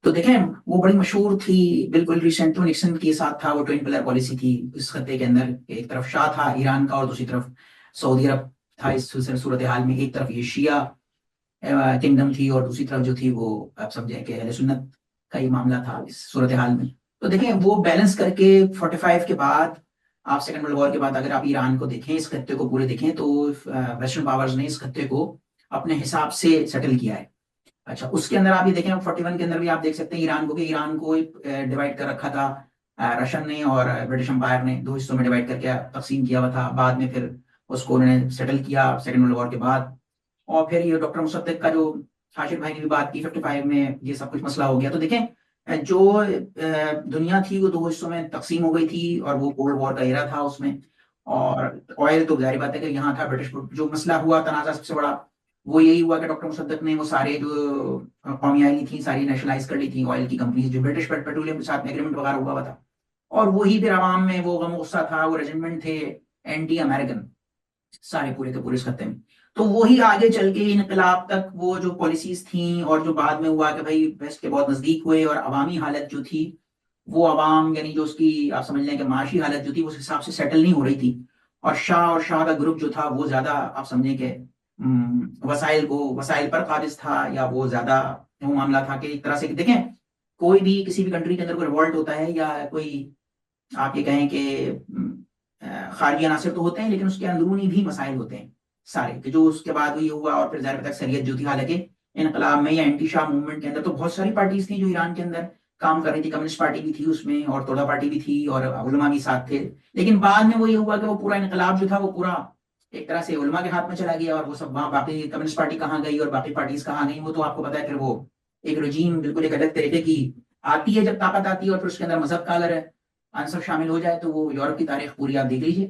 تو دیکھیں وہ بڑی مشہور تھی، بالکل ریسنٹ تو نکسن کے ساتھ تھا، وہ ٹوین پلر پالیسی تھی اس خطے کے اندر، ایک طرف شاہ تھا ایران کا اور دوسری طرف سعودی عرب تھا اس صورتحال میں، ایک طرف یہ شیعہ کنگڈم تھی اور دوسری طرف جو تھی وہ آپ سمجھیں کہ اہل سنت کا یہ معاملہ تھا اس صورتحال میں۔ تو دیکھیں وہ بیلنس کر کے 45 کے بعد، آپ سیکنڈ ورلڈ وار کے بعد اگر آپ ایران کو دیکھیں، اس خطے کو پورے دیکھیں، تو ویسٹرن پاورز نے اس خطے کو اپنے حساب سے سیٹل کیا ہے۔ اچھا اس کے اندر آپ یہ دیکھیں 41 کے اندر بھی آپ دیکھ سکتے ہیں ایران کو، کہ ایران کو ڈیوائڈ کر رکھا تھا رشین نے اور برٹش امپائر نے، دو حصوں میں ڈیوائڈ کر کے تقسیم کیا ہوا تھا، بعد میں پھر اس کو انہوں نے سیٹل کیا سیکنڈ ورلڈ وار کے بعد۔ اور پھر یہ ڈاکٹر مصدق کا جو حاشر بھائی نے بھی بات کی 55 میں یہ سب کچھ مسئلہ ہو گیا۔ تو دیکھیں جو دنیا تھی وہ دو حصوں میں تقسیم ہو گئی تھی، اور وہ کولڈ وار کا ایرا تھا اس میں، اور آئل تو ظاہر بات ہے کہ یہاں تھا برٹش۔ جو مسئلہ ہوا تنازع سب سے بڑا وہ یہی ہوا کہ ڈاکٹر مصدق نے وہ سارے جو قومی آئلی تھیں ساری نیشنلائز کر لی تھیں، آئل کی کمپنیز جو برٹش پیٹرولیم کے ساتھ میں ایگریمنٹ وغیرہ ہوا تھا، اور وہی پھر عوام میں وہ غم و غصہ تھا، وہ ریجنمنٹ تھے اینٹی امریکن سارے پورے کے پورے اس خطے میں۔ تو وہی آگے چل کے انقلاب تک وہ جو پالیسیز تھیں، اور جو بعد میں ہوا کہ بھائی ویسٹ کے بہت نزدیک ہوئے، اور عوامی حالت جو تھی وہ عوام یعنی جو اس کی آپ سمجھ لیں کہ معاشی حالت جو تھی اس حساب سے سیٹل نہیں ہو رہی تھی، اور شاہ کا گروپ جو تھا وہ زیادہ آپ سمجھیں کہ وسائل پر قابض تھا، یا وہ زیادہ وہ معاملہ تھا کہ ایک طرح سے دیکھیں کوئی بھی کسی بھی کنٹری کے اندر کوئی ریوالٹ ہوتا ہے، یا کوئی آپ یہ کہیں کہ خارجی عناصر تو ہوتے ہیں، لیکن اس کے اندرونی بھی مسائل ہوتے ہیں سارے، کہ جو اس کے بعد یہ ہوا، اور پھر ظاہر تک اکثریت جو تھی، حالانکہ انقلاب میں یا اینٹی شاہ موومنٹ کے اندر تو بہت ساری پارٹیز تھیں جو ایران کے اندر کام کر رہی تھی، کمیونسٹ پارٹی بھی تھی اس میں، اور توڑا پارٹی بھی تھی، اور علماء بھی ساتھ تھے، لیکن بعد میں وہ یہ ہوا کہ وہ پورا انقلاب جو تھا وہ پورا ایک طرح سے علماء کے ہاتھ میں چلا گیا، اور وہ سب وہاں باقی کمیونسٹ پارٹی کہاں گئی اور باقی پارٹیز کہاں گئی، وہ تو آپ کو پتا ہے۔ پھر وہ ایک رجیم بالکل ایک الگ طریقے کی آتی ہے جب طاقت آتی ہے، اور پھر اس کے اندر مذہب کا اگر عنصر شامل ہو جائے تو وہ یورپ کی تاریخ پوری آپ دیکھ لیجیے۔